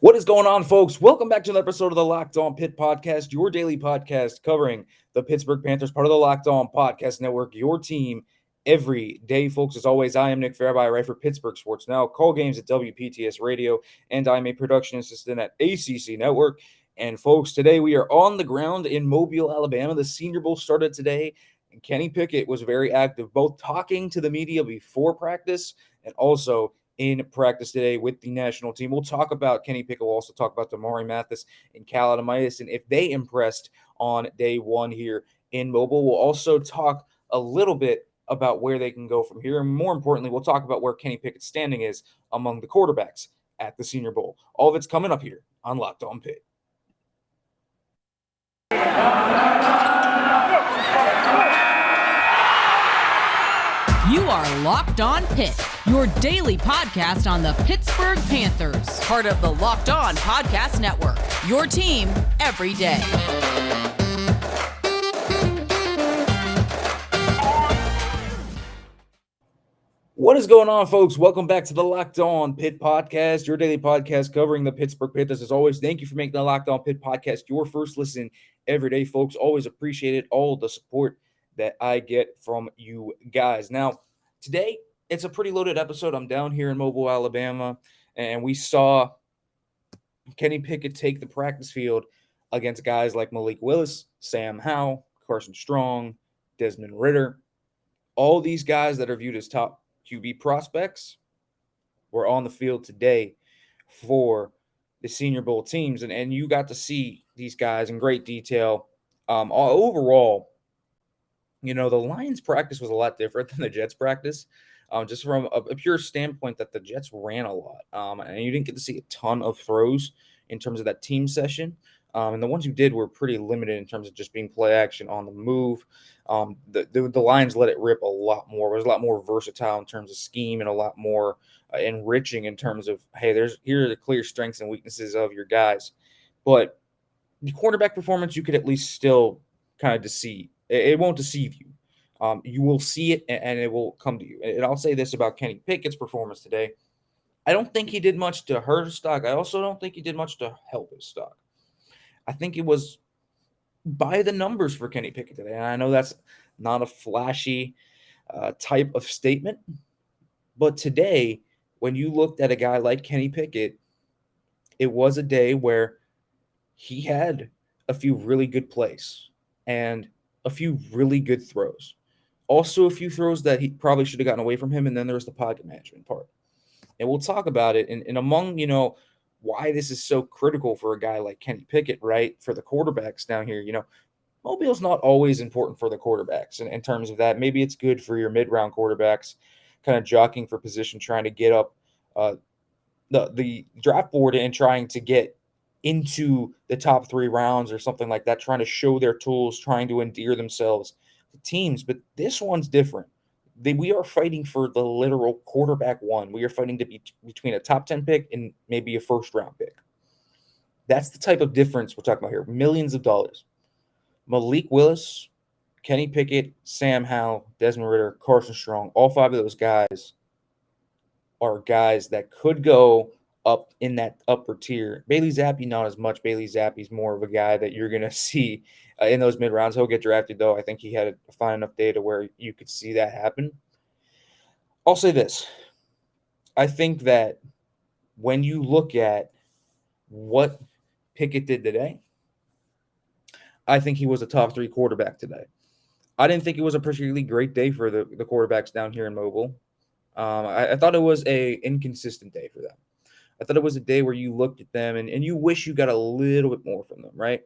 What is going on, folks? Welcome back to another episode of the Locked On Pitt podcast, your daily podcast covering the Pittsburgh Panthers, part of the Locked On Podcast Network, your team every day, folks. As always, I am Nick Farabaugh. I write for Pittsburgh Sports Now, call games at WPTS Radio, and I'm a production assistant at ACC Network. And, folks, today we are on the ground in Mobile, Alabama. The Senior Bowl started today, and Kenny Pickett was very active, both talking to the media before practice and also in practice today with the national team. We'll talk about Kenny Pickett. We'll also talk about Damarri Mathis and Cal Adomitis and if they impressed on day one here in Mobile. We'll also talk a little bit about where they can go from here. And more importantly, we'll talk about where Kenny Pickett's standing is among the quarterbacks at the Senior Bowl. All of it's coming up here on Locked On Pitt. You are Locked On Pitt, your daily podcast on the Pittsburgh Panthers, part of the Locked On Podcast Network, your team every day. What is going on, folks? Welcome back to the Locked On Pitt podcast, your daily podcast covering the Pittsburgh Panthers. As always, thank you for making the Locked On Pitt podcast your first listen every day, folks. Always appreciate it, all the support that I get from you guys. Now, today, it's a pretty loaded episode. I'm down here in Mobile, Alabama, and we saw Kenny Pickett take the practice field against guys like Malik Willis, Sam Howell, Carson Strong, Desmond Ridder. All these guys that are viewed as top QB prospects were on the field today for the Senior Bowl teams, and you got to see these guys in great detail. Overall, you know, the Lions practice was a lot different than the Jets practice, just from a pure standpoint that the Jets ran a lot. And you didn't get to see a ton of throws in terms of that team session. And the ones you did were pretty limited in terms of just being play action on the move. The Lions let it rip a lot more. It was a lot more versatile in terms of scheme and a lot more enriching in terms of, hey, here are the clear strengths and weaknesses of your guys. But the quarterback performance, you could at least still kind of deceive. It won't deceive you. You will see it, and it will come to you. And I'll say this about Kenny Pickett's performance today. I don't think he did much to hurt his stock. I also don't think he did much to help his stock. I think it was by the numbers for Kenny Pickett today. And I know that's not a flashy type of statement. But today, when you looked at a guy like Kenny Pickett, it was a day where he had a few really good plays and a few really good throws. Also, a few throws that he probably should have gotten away from him, and then there's the pocket management part. And we'll talk about it. And among, why this is so critical for a guy like Kenny Pickett, right, for the quarterbacks down here, Mobile's not always important for the quarterbacks in terms of that. Maybe it's good for your mid-round quarterbacks kind of jockeying for position, trying to get up the draft board and trying to get into the top 3 rounds or something like that, trying to show their tools, trying to endear themselves to teams. But this one's different. We are fighting for the literal quarterback one. We are fighting to be between a top 10 pick and maybe a first-round pick. That's the type of difference we're talking about here. Millions of dollars. Malik Willis, Kenny Pickett, Sam Howell, Desmond Ridder, Carson Strong, all 5 of those guys are guys that could go up in that upper tier. Bailey Zappi, not as much. Bailey Zappi's more of a guy that you're going to see in those mid-rounds. He'll get drafted, though. I think he had a fine enough data where you could see that happen. I'll say this. I think that when you look at what Pickett did today, I think he was a top 3 quarterback today. I didn't think it was a particularly great day for the quarterbacks down here in Mobile. I thought it was a inconsistent day for them. I thought it was a day where you looked at them and you wish you got a little bit more from them, right?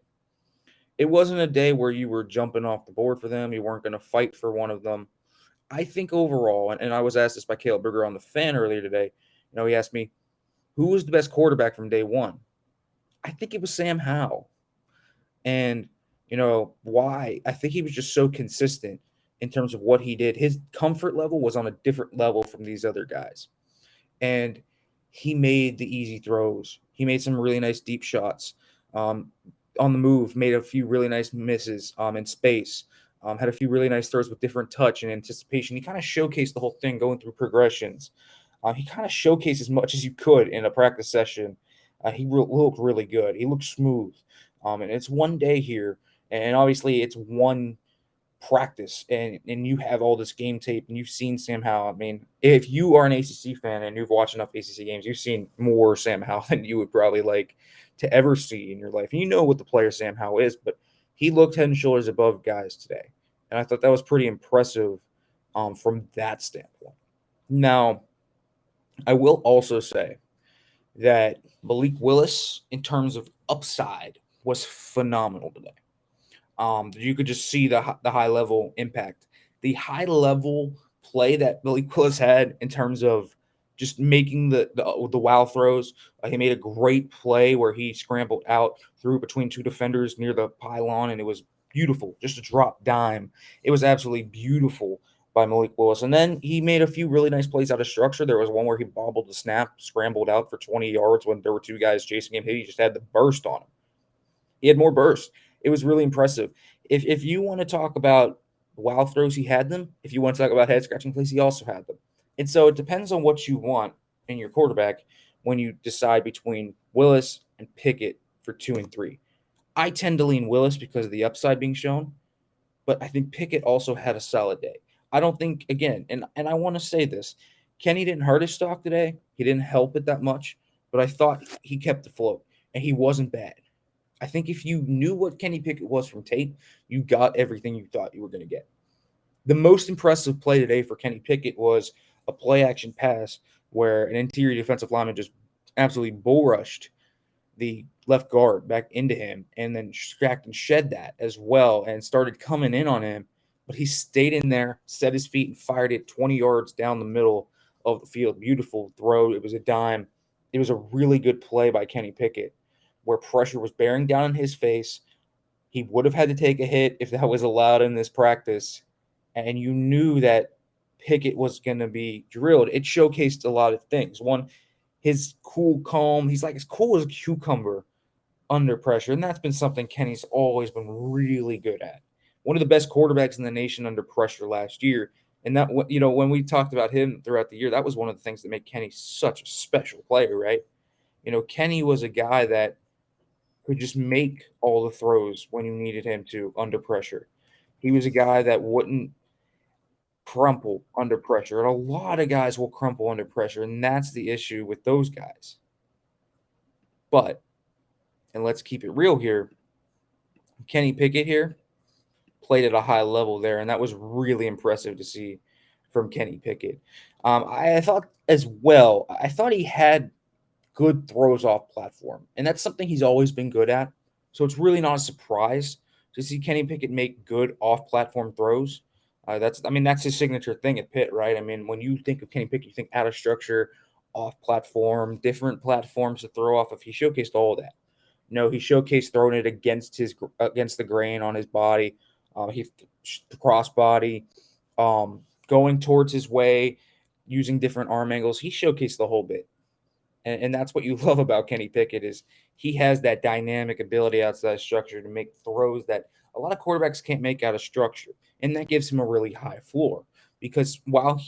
It wasn't a day where you were jumping off the board for them. You weren't going to fight for one of them. I think overall, and I was asked this by Caleb Berger on the Fan earlier today. He asked me, who was the best quarterback from day one? I think it was Sam Howell. And, why? I think he was just so consistent in terms of what he did. His comfort level was on a different level from these other guys. And he made the easy throws. He made some really nice deep shots on the move, made a few really nice misses in space, had a few really nice throws with different touch and anticipation. He kind of showcased the whole thing going through progressions. He kind of showcased as much as you could in a practice session He looked really good. He looked smooth. And it's one day here, and obviously it's one practice, and you have all this game tape, and you've seen Sam Howell. I mean, if you are an ACC fan and you've watched enough ACC games, you've seen more Sam Howell than you would probably like to ever see in your life. And you know what the player Sam Howell is, but he looked head and shoulders above guys today, and I thought that was pretty impressive from that standpoint. Now, I will also say that Malik Willis, in terms of upside, was phenomenal today. You could just see the high level impact, the high level play that Malik Willis had in terms of just making the wow throws. He made a great play where he scrambled out, threw between two defenders near the pylon, and it was beautiful. Just a drop dime. It was absolutely beautiful by Malik Willis. And then he made a few really nice plays out of structure. There was one where he bobbled the snap, scrambled out for 20 yards when there were two guys chasing him. He just had the burst on him. He had more burst. It was really impressive. If you want to talk about wow throws, he had them. If you want to talk about head scratching plays, he also had them. And so it depends on what you want in your quarterback when you decide between Willis and Pickett for 2 and 3. I tend to lean Willis because of the upside being shown, but I think Pickett also had a solid day. I don't think, again, and I want to say this, Kenny didn't hurt his stock today. He didn't help it that much, but I thought he kept afloat, and he wasn't bad. I think if you knew what Kenny Pickett was from tape, you got everything you thought you were going to get. The most impressive play today for Kenny Pickett was a play action pass where an interior defensive lineman just absolutely bull rushed the left guard back into him and then stacked and shed that as well and started coming in on him. But he stayed in there, set his feet, and fired it 20 yards down the middle of the field. Beautiful throw. It was a dime. It was a really good play by Kenny Pickett where pressure was bearing down in his face. He would have had to take a hit if that was allowed in this practice. And you knew that Pickett was going to be drilled. It showcased a lot of things. One, his cool, calm. He's like as cool as a cucumber under pressure. And that's been something Kenny's always been really good at. One of the best quarterbacks in the nation under pressure last year. And that, when we talked about him throughout the year, that was one of the things that made Kenny such a special player, right? Kenny was a guy that could just make all the throws when you needed him to under pressure. He was a guy that wouldn't crumple under pressure. And a lot of guys will crumple under pressure, and that's the issue with those guys. But, and let's keep it real here, Kenny Pickett here played at a high level there, and that was really impressive to see from Kenny Pickett. I thought as well, I thought he had good throws off platform, and that's something he's always been good at. So it's really not a surprise to see Kenny Pickett make good off-platform throws. That's his signature thing at Pitt, right? I mean, when you think of Kenny Pickett, you think out of structure, off-platform, different platforms to throw off of. He showcased all of that. No, he showcased throwing it against the grain on his body. The crossbody, going towards his way, using different arm angles. He showcased the whole bit. And that's what you love about Kenny Pickett is he has that dynamic ability outside structure to make throws that a lot of quarterbacks can't make out of structure. And that gives him a really high floor because while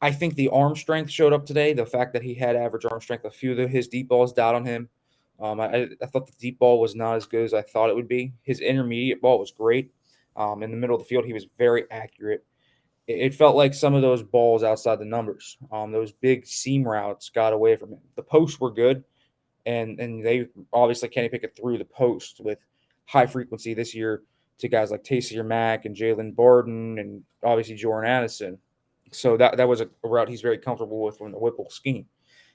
I think the arm strength showed up today, the fact that he had average arm strength, a few of his deep balls died on him. I thought the deep ball was not as good as I thought it would be. His intermediate ball was great. In the middle of the field, he was very accurate. It felt like some of those balls outside the numbers, those big seam routes got away from him. The posts were good, and they obviously Kenny Pickett threw the post with high frequency this year to guys like Taysier Mack and Jalen Barden and obviously Jordan Addison. So that was a route he's very comfortable with from the Whipple scheme.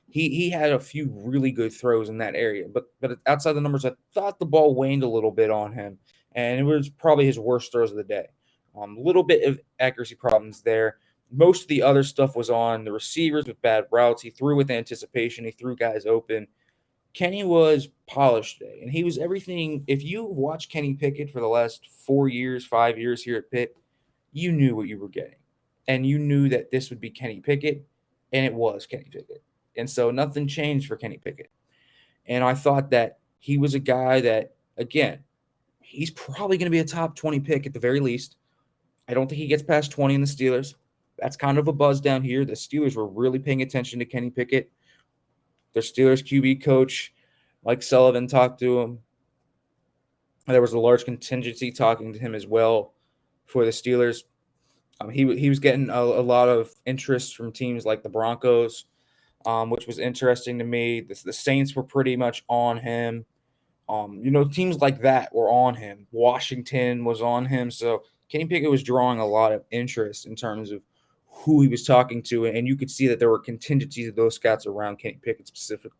He had a few really good throws in that area, but outside the numbers, I thought the ball waned a little bit on him, and it was probably his worst throws of the day. A little bit of accuracy problems there. Most of the other stuff was on the receivers with bad routes. He threw with anticipation. He threw guys open. Kenny was polished today, and he was everything. If you watch Kenny Pickett for the last 4 years, 5 years here at Pitt, you knew what you were getting, and you knew that this would be Kenny Pickett, and it was Kenny Pickett. And so nothing changed for Kenny Pickett. And I thought that he was a guy that, again, he's probably going to be a top 20 pick at the very least. I don't think he gets past 20 in the Steelers. That's kind of a buzz down here. The Steelers were really paying attention to Kenny Pickett. Their Steelers QB coach Mike Sullivan talked to him. There was a large contingency talking to him as well for the Steelers. He was getting a lot of interest from teams like the Broncos, which was interesting to me. The Saints were pretty much on him. Teams like that were on him. Washington was on him. So Kenny Pickett was drawing a lot of interest in terms of who he was talking to, and you could see that there were contingencies of those scouts around Kenny Pickett specifically.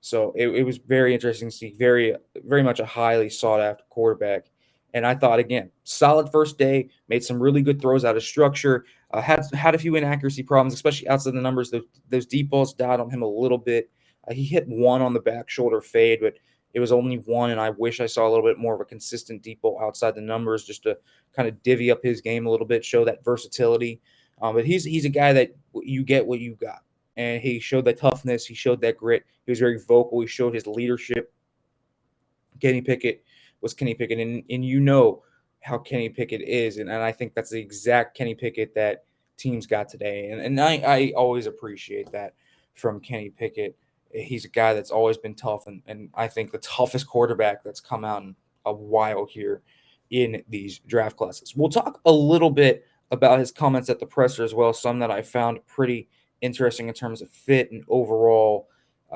So it was very interesting to see, very, very much a highly sought after quarterback. And I thought, again, solid first day, made some really good throws out of structure, had a few inaccuracy problems, especially outside the numbers. Those deep balls died on him a little bit. He hit one on the back shoulder fade, but it was only one, and I wish I saw a little bit more of a consistent deep ball outside the numbers just to kind of divvy up his game a little bit, show that versatility. But he's a guy that you get what you got. And he showed that toughness. He showed that grit. He was very vocal. He showed his leadership. Kenny Pickett was Kenny Pickett. And you know how Kenny Pickett is. And I think that's the exact Kenny Pickett that teams got today. And I always appreciate that from Kenny Pickett. He's a guy that's always been tough. And I think the toughest quarterback that's come out in a while here in these draft classes. We'll talk a little bit about his comments at the presser as well, some that I found pretty interesting in terms of fit and overall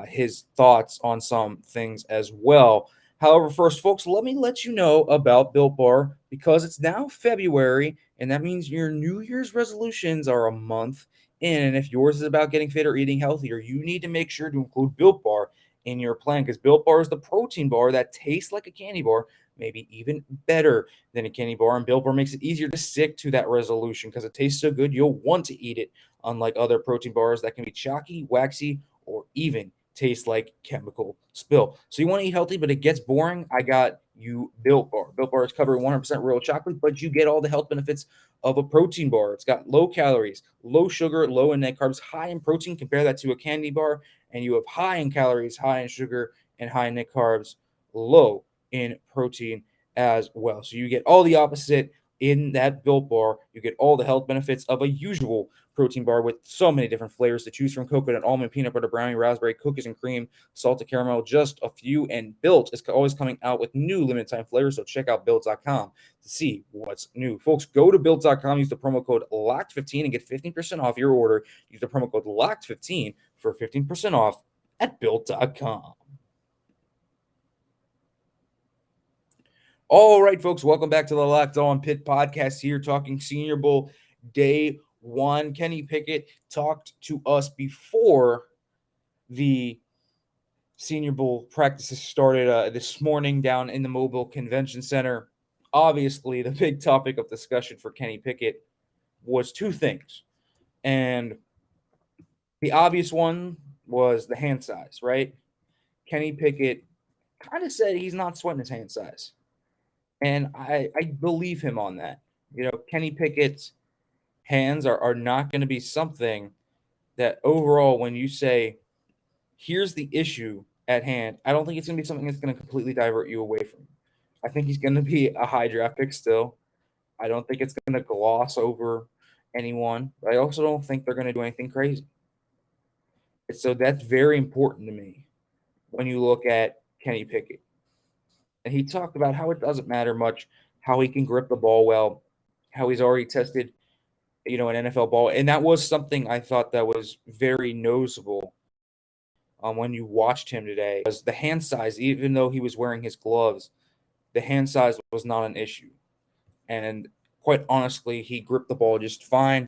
his thoughts on some things as well. However, first, folks, let me let you know about Built Bar because it's now February, and that means your New Year's resolutions are a month in. And if yours is about getting fit or eating healthier, you need to make sure to include Built Bar in your plan because Built Bar is the protein bar that tastes like a candy bar, maybe even better than a candy bar. And Built Bar makes it easier to stick to that resolution because it tastes so good, you'll want to eat it, unlike other protein bars that can be chalky, waxy, or even taste like chemical spill. So you want to eat healthy, but it gets boring? I got you Built Bar. Built Bar is covered in 100% real chocolate, but you get all the health benefits of a protein bar. It's got low calories, low sugar, low in net carbs, high in protein. Compare that to a candy bar, and you have high in calories, high in sugar, and high in net carbs, low in protein as well. So you get all the opposite in that Built Bar. You get all the health benefits of a usual protein bar with so many different flavors to choose from: coconut, almond, peanut butter, brownie, raspberry, cookies and cream, salted caramel, just a few. And Built is always coming out with new limited time flavors. So check out Built.com to see what's new. Folks, go to Built.com, use the promo code LOCKED15 and get 15% off your order. Use the promo code LOCKED15 for 15% off at Built.com. All right, folks, welcome back to the Locked On Pitt podcast here, talking Senior Bowl Day 1. Kenny Pickett talked to us before the Senior Bowl practices started this morning down in the Mobile Convention Center. Obviously, the big topic of discussion for Kenny Pickett was two things. And the obvious one was the hand size, right? Kenny Pickett kind of said he's not sweating his hand size. And I believe him on that. Kenny Pickett's hands are not going to be something that overall, when you say, here's the issue at hand, I don't think it's going to be something that's going to completely divert you away from him. I think he's going to be a high draft pick still. I don't think it's going to gloss over anyone. But I also don't think they're going to do anything crazy. So that's very important to me when you look at Kenny Pickett. And he talked about how it doesn't matter much, how he can grip the ball well, how he's already tested, an NFL ball. And that was something I thought that was very noticeable when you watched him today. Because the hand size, even though he was wearing his gloves, the hand size was not an issue. And quite honestly, he gripped the ball just fine.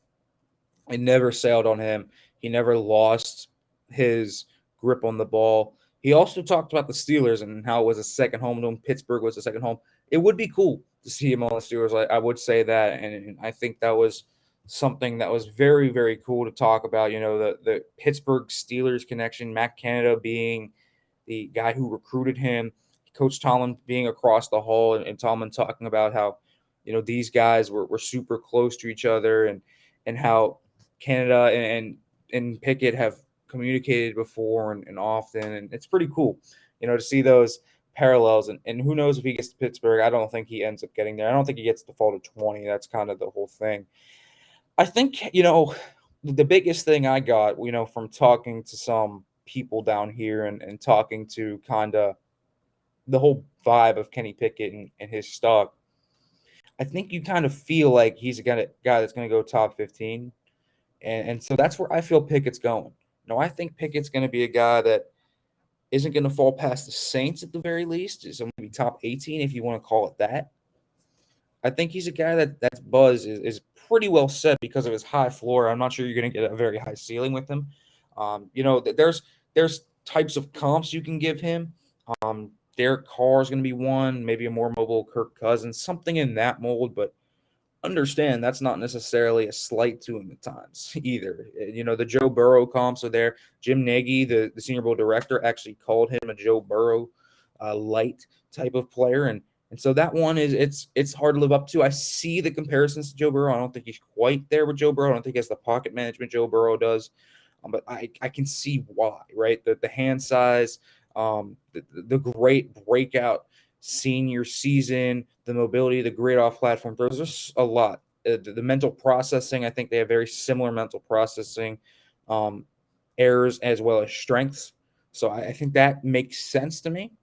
It never sailed on him. He never lost his grip on the ball. He also talked about the Steelers and how it was a second home to him. Pittsburgh was a second home. It would be cool to see him on the Steelers. I would say that. And I think that was something that was very, very cool to talk about. The Pittsburgh Steelers connection, Matt Canada being the guy who recruited him, Coach Tomlin being across the hall, and Tomlin talking about how, these guys were super close to each other and how Canada and Pickett have communicated before and often, and it's pretty cool, to see those parallels. And who knows if he gets to Pittsburgh? I don't think he ends up getting there. I don't think he gets to fall to 20. That's kind of the whole thing. I think, the biggest thing I got, from talking to some people down here and talking to kind of the whole vibe of Kenny Pickett and his stock, I think you kind of feel like he's a guy that's going to go top 15. And so that's where I feel Pickett's going. No, I think Pickett's going to be a guy that isn't going to fall past the Saints at the very least. Is going to be top 18 if you want to call it that. I think he's a guy that's buzz is pretty well set because of his high floor. I'm not sure you're going to get a very high ceiling with him. There's types of comps you can give him. Derek Carr is going to be one, maybe a more mobile Kirk Cousins, something in that mold. But understand that's not necessarily a slight to him at times either. The Joe Burrow comps are there. Jim Nagy, the Senior Bowl director, actually called him a Joe Burrow light type of player, and so that one it's hard to live up to. I see the comparisons to Joe Burrow. I don't think he's quite there with Joe Burrow. I don't think he has the pocket management Joe Burrow does, but I can see why. Right, the hand size, the great breakout senior season, the mobility, the great off platform throws. There's a lot. The mental processing, I think they have very similar mental processing errors as well as strengths. So I think that makes sense to me,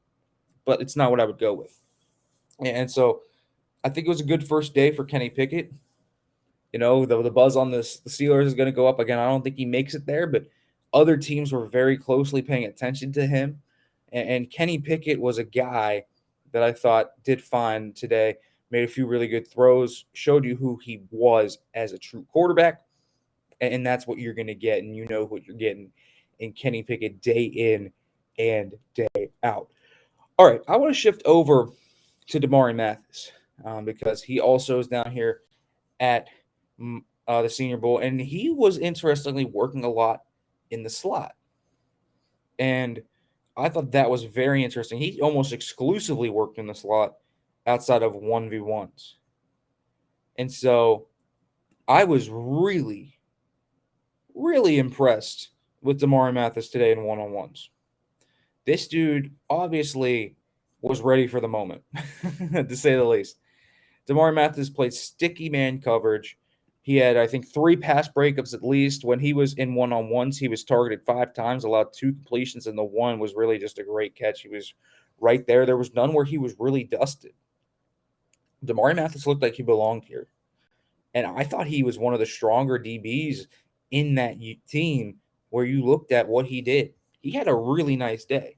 but it's not what I would go with. And so I think it was a good first day for Kenny Pickett. The buzz on the Steelers is going to go up again. I don't think he makes it there, but other teams were very closely paying attention to him. And Kenny Pickett was a guy that I thought did fine today, made a few really good throws, showed you who he was as a true quarterback, and that's what you're going to get, and you know what you're getting in Kenny Pickett day in and day out. All right, I want to shift over to Damarri Mathis because he also is down here at the Senior Bowl, and he was interestingly working a lot in the slot. And I thought that was very interesting. He almost exclusively worked in the slot outside of 1v1s. And so I was really, really impressed with Damarri Mathis today in one-on-ones. This dude obviously was ready for the moment, to say the least. Damarri Mathis played sticky man coverage. He had, I think, 3 pass breakups at least. When he was in one-on-ones, he was targeted 5 times, allowed 2 completions, and the one was really just a great catch. He was right there. There was none where he was really dusted. Damarri Mathis looked like he belonged here. And I thought he was one of the stronger DBs in that team where you looked at what he did. He had a really nice day.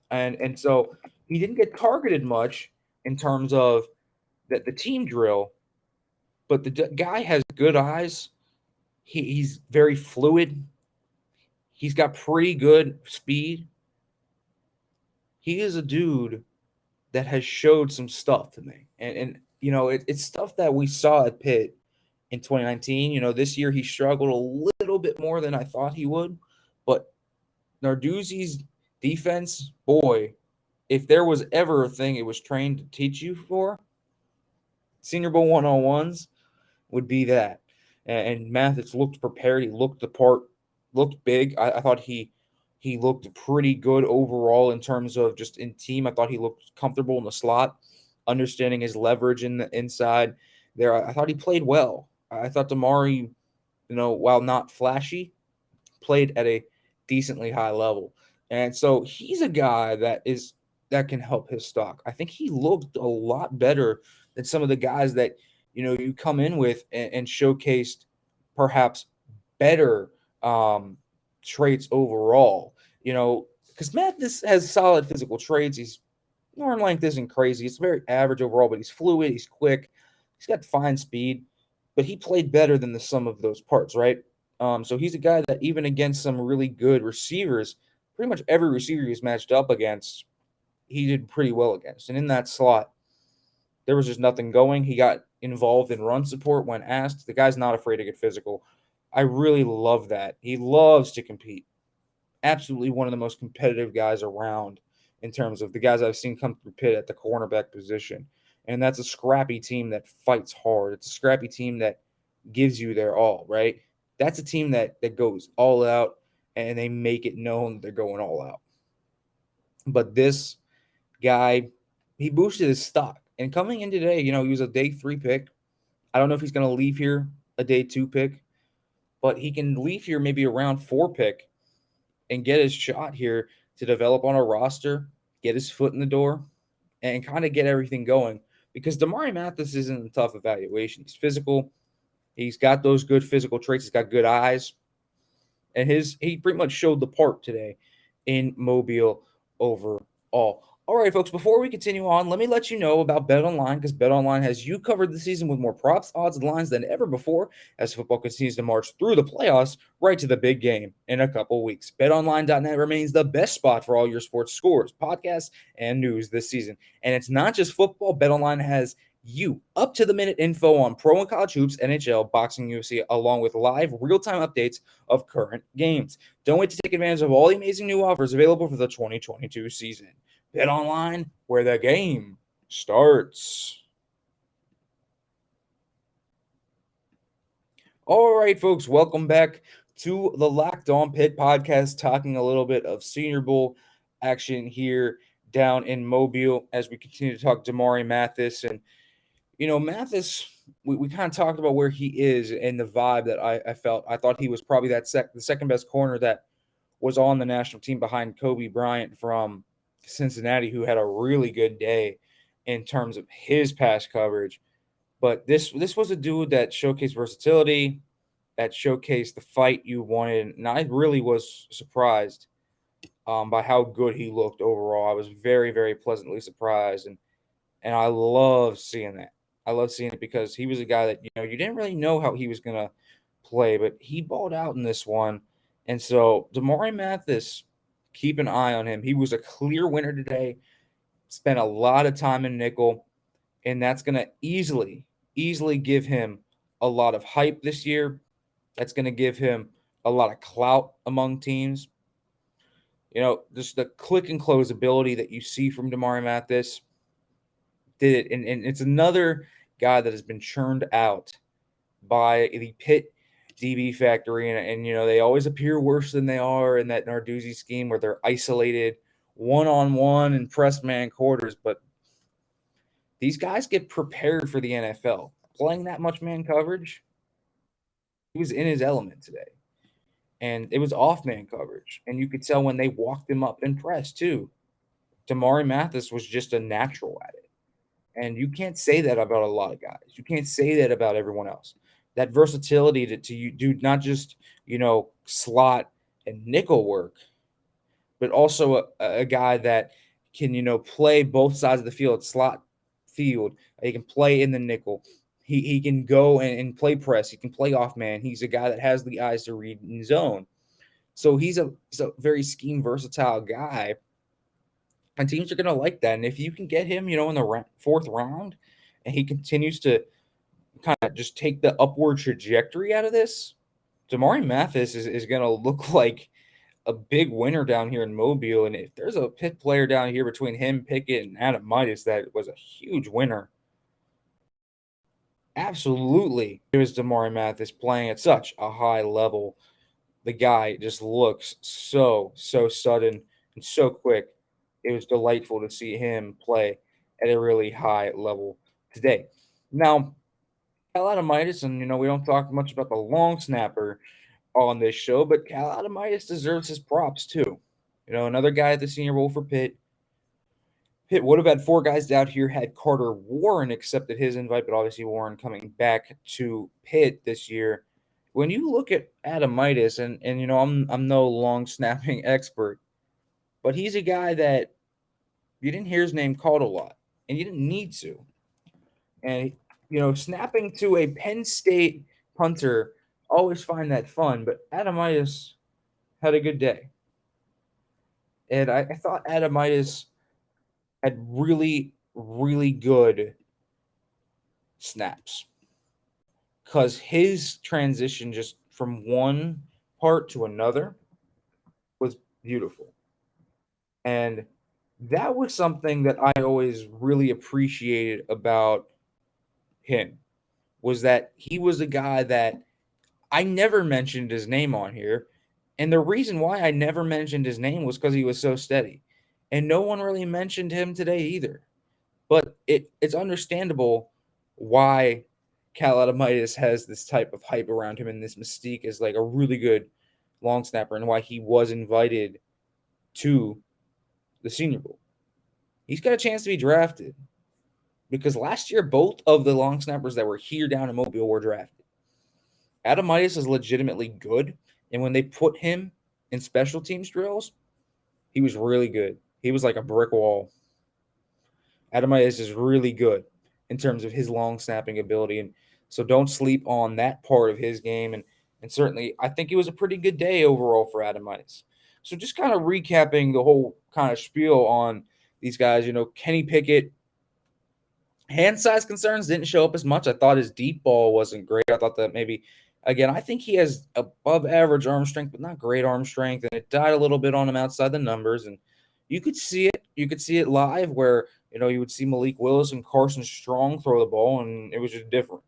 And so he didn't get targeted much in terms of the team drill, but the guy has good eyes. He's very fluid. He's got pretty good speed. He is a dude that has showed some stuff to me. And it's stuff that we saw at Pitt in 2019. This year he struggled a little bit more than I thought he would. But Narduzzi's defense, boy, if there was ever a thing it was trained to teach you for, Senior Bowl one-on-ones would be that. And Mathis looked prepared. He looked the part, looked big. I thought he looked pretty good overall in terms of just in team. I thought he looked comfortable in the slot, understanding his leverage in the inside there. I thought he played well. I thought Damarri, while not flashy, played at a decently high level. And so he's a guy that can help his stock. I think he looked a lot better than some of the guys that you come in with and showcased perhaps better traits overall. Because Mathis has solid physical traits. His arm length isn't crazy. It's very average overall, but he's fluid. He's quick. He's got fine speed. But he played better than the sum of those parts, right? So he's a guy that even against some really good receivers, pretty much every receiver he was matched up against, he did pretty well against. And in that slot, there was just nothing going. He got involved in run support when asked. The guy's not afraid to get physical. I really love that. He loves to compete. Absolutely one of the most competitive guys around in terms of the guys I've seen come through Pitt at the cornerback position. And that's a scrappy team that fights hard. It's a scrappy team that gives you their all, right? That's a team that goes all out, and they make it known they're going all out. But this guy, he boosted his stock. And coming in today, he was a day 3 pick. I don't know if he's going to leave here a day 2 pick, but he can leave here maybe a round 4 pick and get his shot here to develop on a roster get his foot in the door, and kind of get everything going. Because Damarri Mathis isn't a tough evaluation. He's physical. He's got those good physical traits. He's got good eyes. And he pretty much showed the part today in Mobile overall. All right, folks, before we continue on, let me let you know about BetOnline, because BetOnline has you covered this season with more props, odds, and lines than ever before as football continues to march through the playoffs right to the big game in a couple weeks. BetOnline.net remains the best spot for all your sports scores, podcasts, and news this season. And it's not just football. BetOnline has you up to the minute info on pro and college hoops, NHL, boxing, UFC, along with live real-time updates of current games. Don't wait to take advantage of all the amazing new offers available for the 2022 season. Bet online where the game starts. All right, folks, welcome back to the Locked On Pitt podcast, talking a little bit of Senior Bowl action here down in Mobile as we continue to talk Damarri Mathis. And, Mathis, we kind of talked about where he is and the vibe that I felt. I thought he was probably the second best corner that was on the national team behind Kobe Bryant from Cincinnati, who had a really good day in terms of his pass coverage. But this was a dude that showcased versatility, that showcased the fight you wanted. And I really was surprised by how good he looked overall. I was very, very pleasantly surprised. And I love seeing that. I love seeing it because he was a guy that, you didn't really know how he was going to play, but he balled out in this one. And so Damarri Mathis, keep an eye on him. He was a clear winner today, spent a lot of time in nickel, and that's going to easily give him a lot of hype this year. That's going to give him a lot of clout among teams. Just the click and close ability that you see from Damarri Mathis did it. And it's another guy that has been churned out by the Pitt DB factory. And they always appear worse than they are in that Narduzzi scheme where they're isolated one-on-one and press man quarters. But these guys get prepared for the NFL. Playing that much man coverage, he was in his element today. And it was off man coverage. And you could tell when they walked him up in press too. Damarri Mathis was just a natural at it. And you can't say that about a lot of guys. You can't say that about everyone else. That versatility to you do not just, slot and nickel work, but also a guy that can, play both sides of the field, slot field. He can play in the nickel. He can go and play press. He can play off man. He's a guy that has the eyes to read in zone. So he's a very scheme versatile guy. And teams are going to like that. And if you can get him, in the fourth round, and he continues to kind of just take the upward trajectory out of this, Damarri Mathis is going to look like a big winner down here in Mobile. And if there's a Pitt player down here between him, Pickett, and Adomitis that was a huge winner, absolutely, it was Damarri Mathis playing at such a high level. The guy just looks so sudden and so quick. It was delightful to see him play at a really high level today. Now, Cal Adomitis, and we don't talk much about the long snapper on this show, but Cal Adomitis deserves his props too. Another guy at the Senior Bowl for Pitt. Pitt would have had four guys down here had Carter Warren accepted his invite, but obviously Warren coming back to Pitt this year. When you look at Adomitis, and I'm no long snapping expert, but he's a guy that you didn't hear his name called a lot, and you didn't need to. And, snapping to a Penn State punter, always find that fun, but Adomitis had a good day. And I thought Adomitis had really, really good snaps because his transition just from one part to another was beautiful. And that was something that I always really appreciated about him, was that he was a guy that I never mentioned his name on here. And the reason why I never mentioned his name was because he was so steady. And no one really mentioned him today either. But it's understandable why Cal Adomitis has this type of hype around him and this mystique as like a really good long snapper, and why he was invited to the Senior Bowl. he's got a chance to be drafted because last year, both of the long snappers that were here down in Mobile were drafted. Adomitis is legitimately good, and when they put him in special teams drills, he was really good. He was like a brick wall. Adomitis is really good in terms of his long snapping ability, and so don't sleep on that part of his game. And certainly, I think it was a pretty good day overall for Adomitis. So just kind of recapping the whole kind of spiel on these guys, Kenny Pickett, hand size concerns didn't show up as much. I thought his deep ball wasn't great. I thought that maybe, again, I think he has above average arm strength, but not great arm strength. And it died a little bit on him outside the numbers. And you could see it. You could see it live where, you would see Malik Willis and Carson Strong throw the ball, and it was just different.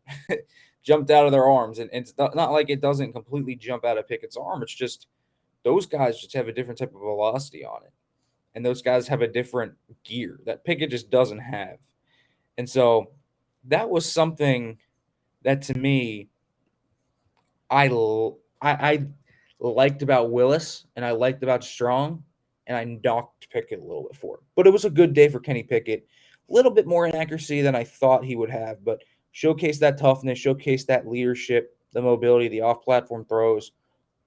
Jumped out of their arms. And it's not like it doesn't completely jump out of Pickett's arm. It's just those guys just have a different type of velocity on it. And those guys have a different gear that Pickett just doesn't have. And so that was something that to me I liked about Willis and I liked about Strong, and I knocked Pickett a little bit for it. But it was a good day for Kenny Pickett. A little bit more inaccuracy than I thought he would have, but showcase that toughness, showcase that leadership, the mobility, the off-platform throws.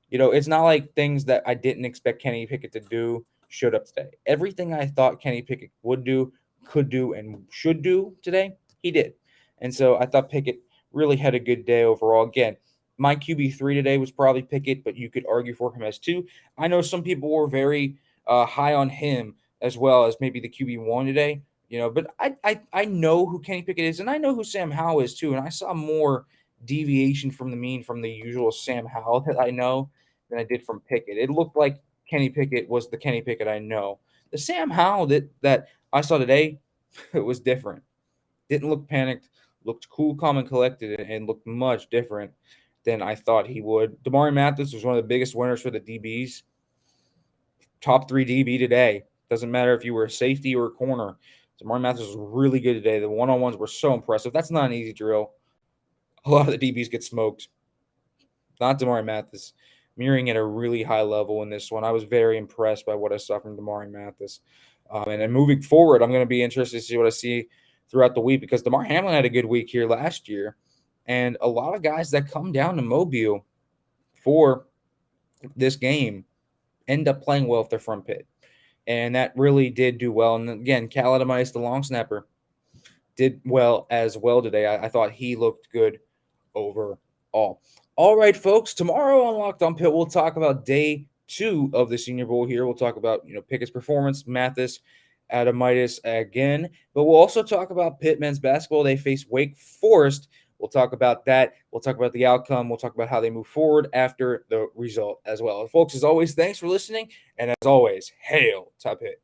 It's not like things that I didn't expect Kenny Pickett to do showed up today. Everything I thought Kenny Pickett would do, could do, and should do today, he did. And so I thought Pickett really had a good day overall. Again, my QB3 today was probably Pickett, but you could argue for him as 2. I know some people were very high on him as well as maybe the QB1 today, but I know who Kenny Pickett is, and I know who Sam Howell is too, and I saw more deviation from the mean from the usual Sam Howell that I know than I did from Pickett. It looked like Kenny Pickett was the Kenny Pickett I know. The Sam Howell that I saw today, it was different. Didn't look panicked, looked cool, calm, and collected, and looked much different than I thought he would. Damarri Mathis was one of the biggest winners for the DBs. Top 3 DB today. Doesn't matter if you were a safety or a corner. Damarri Mathis was really good today. The one-on-ones were so impressive. That's not an easy drill. A lot of the DBs get smoked. Not Damarri Mathis. Mirroring at a really high level in this one. I was very impressed by what I saw from Damarri Mathis. And then moving forward, I'm going to be interested to see what I see throughout the week because Damar Hamlin had a good week here last year. And a lot of guys that come down to Mobile for this game end up playing well if they're from Pitt. And that really did do well. And again, Cal Adomitis, the long snapper, did well as well today. I thought he looked good overall. All right, folks, tomorrow on Locked on Pitt, we'll talk about day 2 of the Senior Bowl here. We'll talk about, Pickett's performance, Mathis, Adomitis again. But we'll also talk about Pitt men's basketball. They face Wake Forest. We'll talk about that. We'll talk about the outcome. We'll talk about how they move forward after the result as well. And folks, as always, thanks for listening. And as always, hail to Pitt.